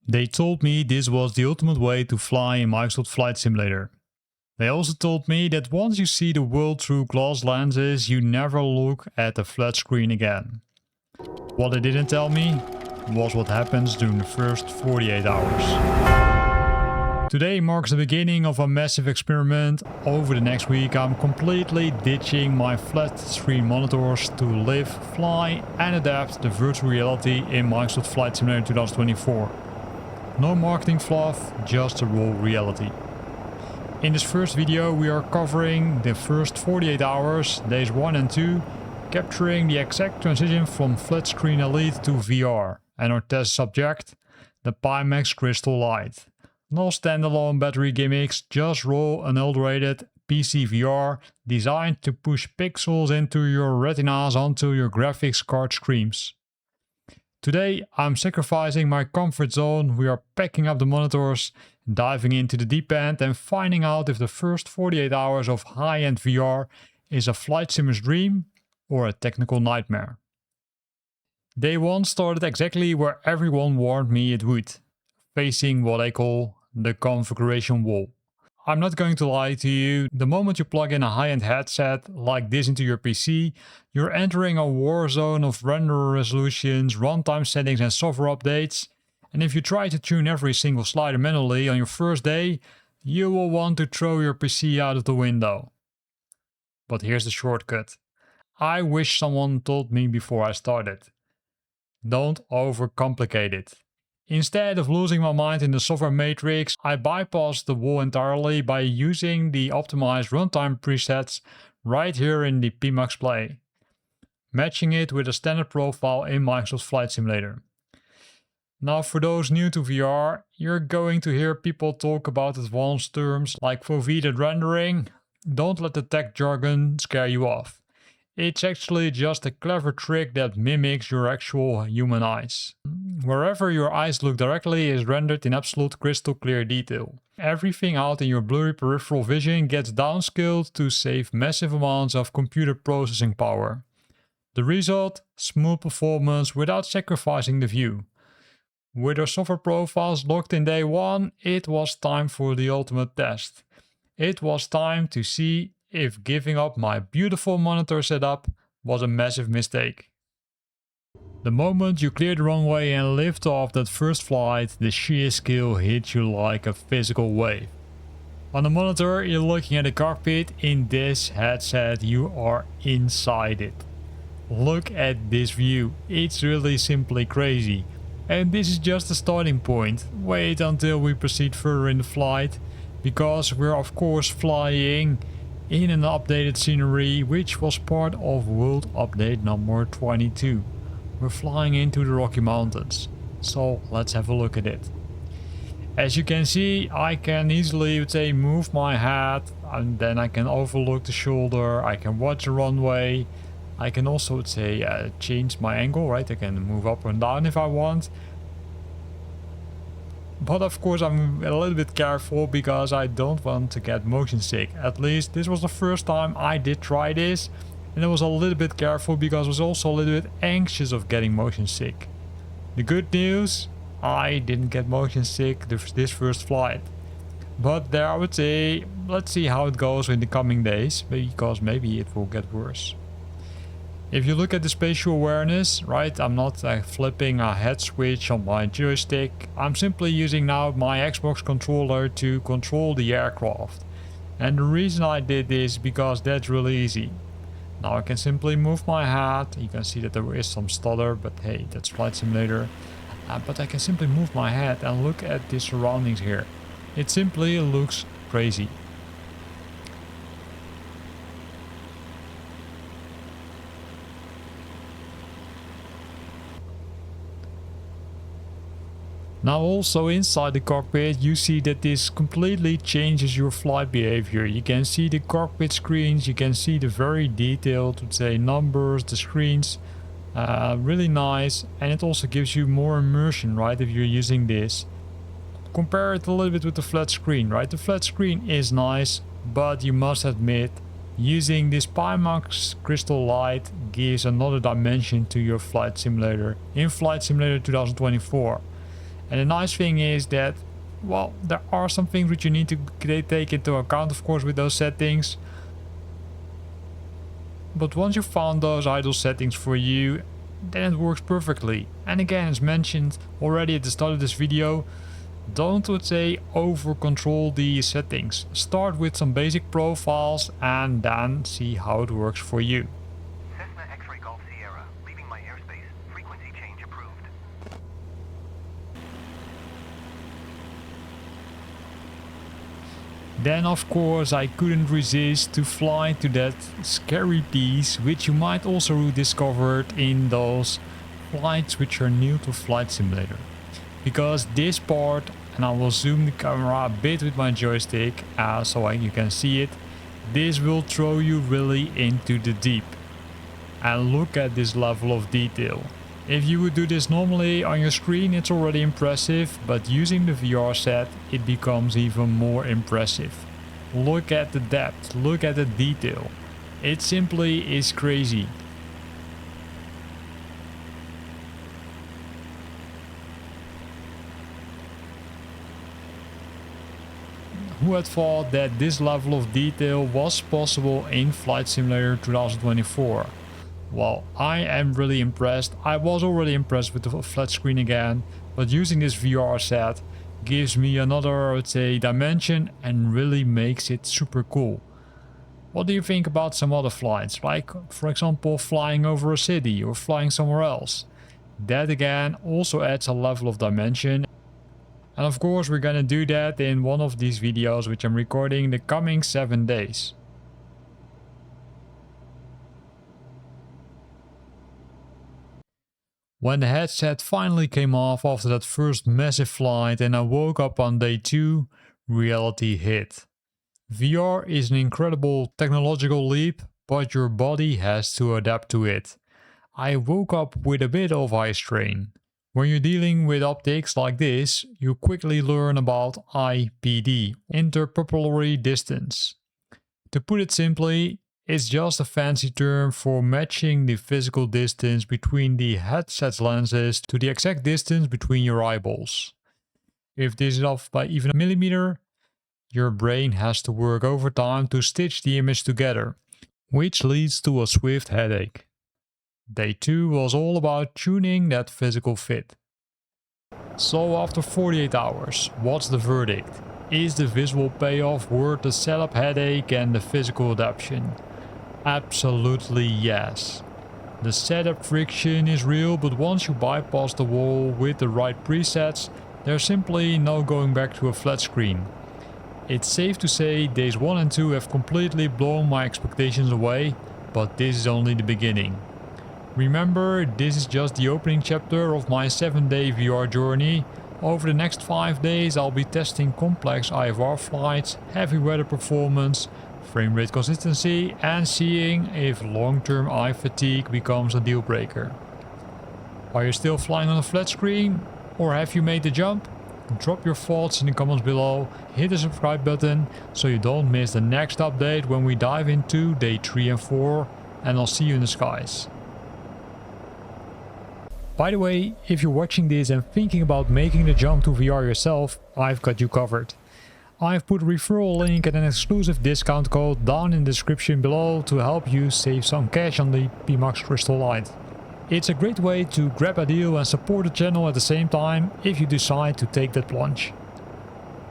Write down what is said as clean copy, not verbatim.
They told me this was the ultimate way to fly in Microsoft Flight Simulator. They also told me that once you see the world through glass lenses, you never look at a flat screen again. What they didn't tell me was what happens during the first 48 hours. Today marks the beginning of a massive experiment. Over the next week I'm completely ditching my flat screen monitors to live, fly and adapt the virtual reality in Microsoft Flight Simulator 2024. No marketing fluff, just a raw reality. In this first video we are covering the first 48 hours, days 1 and 2, capturing the exact transition from flat screen Elite to VR, and our test subject, the Pimax Crystal Light. No standalone battery gimmicks, just raw unadulterated PCVR designed to push pixels into your retinas until your graphics card screams. Today I'm sacrificing my comfort zone, we are packing up the monitors, diving into the deep end and finding out if the first 48 hours of high-end VR is a flight simmer's dream or a technical nightmare. Day 1 started exactly where everyone warned me it would, facing what I call the configuration wall. I'm not going to lie to you, the moment you plug in a high-end headset like this into your PC, you're entering a war zone of render resolutions, runtime settings and software updates. And if you try to tune every single slider manually on your first day, you will want to throw your PC out of the window. But here's the shortcut. I wish someone told me before I started. Don't overcomplicate it. Instead of losing my mind in the software matrix, I bypassed the wall entirely by using the optimized runtime presets right here in the Pimax Play, matching it with a standard profile in Microsoft Flight Simulator. Now for those new to VR, you're going to hear people talk about advanced terms like Foveated rendering. Don't let the tech jargon scare you off. It's actually just a clever trick that mimics your actual human eyes. Wherever your eyes look directly is rendered in absolute crystal clear detail. Everything out in your blurry peripheral vision gets downscaled to save massive amounts of computer processing power. The result? Smooth performance without sacrificing the view. With our software profiles locked in day 1, it was time for the ultimate test. It was time to see if giving up my beautiful monitor setup was a massive mistake. The moment you clear the runway and lift off that first flight, the sheer skill hits you like a physical wave. On the monitor you're looking at the cockpit, in this headset you are inside it. Look at this view, it's really simply crazy. And this is just the starting point. Wait until we proceed further in the flight, because we're of course flying in an updated scenery which was part of World Update number 22. We're flying into the Rocky Mountains, so let's have a look at it. As you can see, I can easily move my head and then I can overlook the shoulder, I can watch the runway. I can also change my angle, right? I can move up and down if I want. But of course I'm a little bit careful because I don't want to get motion sick. At least this was the first time I did try this. And I was a little bit careful because I was also a little bit anxious of getting motion sick. The good news, I didn't get motion sick this first flight. But there I would say, let's see how it goes in the coming days, because maybe it will get worse. If you look at the spatial awareness, right, I'm not flipping a head switch on my joystick. I'm simply using now my Xbox controller to control the aircraft. And the reason I did this because that's really easy. Now I can simply move my head. You can see that there is some stutter, but hey, that's Flight Simulator. But I can simply move my head and look at the surroundings here. It simply looks crazy. Now also inside the cockpit you see that this completely changes your flight behavior. You can see the cockpit screens, you can see the very detailed, numbers, the screens. Really nice, and it also gives you more immersion, right, if you're using this. Compare it a little bit with the flat screen, right? The flat screen is nice, but you must admit, using this Pimax Crystal Light gives another dimension to your flight simulator in Flight Simulator 2024. And the nice thing is that, well, there are some things which you need to take into account, of course, with those settings. But once you found those idle settings for you, then it works perfectly. And again, as mentioned already at the start of this video, don't, let's say, over control the settings. Start with some basic profiles and then see how it works for you. Cessna X-ray Golf Sierra, leaving my airspace. Frequency change approved. Then of course I couldn't resist to fly to that scary piece, which you might also discover in those flights which are new to Flight Simulator. Because this part, and I will zoom the camera a bit with my joystick so you can see it, this will throw you really into the deep. And look at this level of detail. If you would do this normally on your screen, it's already impressive, but using the VR set, it becomes even more impressive. Look at the depth, look at the detail. It simply is crazy. Who had thought that this level of detail was possible in Flight Simulator 2024? Well, I am really impressed. I was already impressed with the flat screen again, but using this VR set gives me another, let's say, dimension and really makes it super cool. What do you think about some other flights? Like, for example, flying over a city or flying somewhere else. That again also adds a level of dimension. And of course we're gonna do that in one of these videos which I'm recording the coming 7 days. When the headset finally came off after that first massive flight and I woke up on day 2, reality hit. VR is an incredible technological leap, but your body has to adapt to it. I woke up with a bit of eye strain. When you're dealing with optics like this, you quickly learn about IPD, interpupillary distance. To put it simply, it's just a fancy term for matching the physical distance between the headset's lenses to the exact distance between your eyeballs. If this is off by even a millimeter, your brain has to work overtime to stitch the image together, which leads to a swift headache. Day 2 was all about tuning that physical fit. So after 48 hours, what's the verdict? Is the visual payoff worth the setup headache and the physical adaptation? Absolutely yes. The setup friction is real, but once you bypass the wall with the right presets, there's simply no going back to a flat screen. It's safe to say days 1 and 2 have completely blown my expectations away, but this is only the beginning. Remember, this is just the opening chapter of my 7-day VR journey. Over the next 5 days I'll be testing complex IFR flights, heavy weather performance, frame rate consistency, and seeing if long-term eye fatigue becomes a deal breaker. Are you still flying on a flat screen, or have you made the jump? Drop your thoughts in the comments below, hit the subscribe button so you don't miss the next update when we dive into day 3 and 4, and I'll see you in the skies. By the way, if you're watching this and thinking about making the jump to VR yourself, I've got you covered. I've put a referral link and an exclusive discount code down in the description below to help you save some cash on the Pimax Crystal Light. It's a great way to grab a deal and support the channel at the same time if you decide to take that plunge.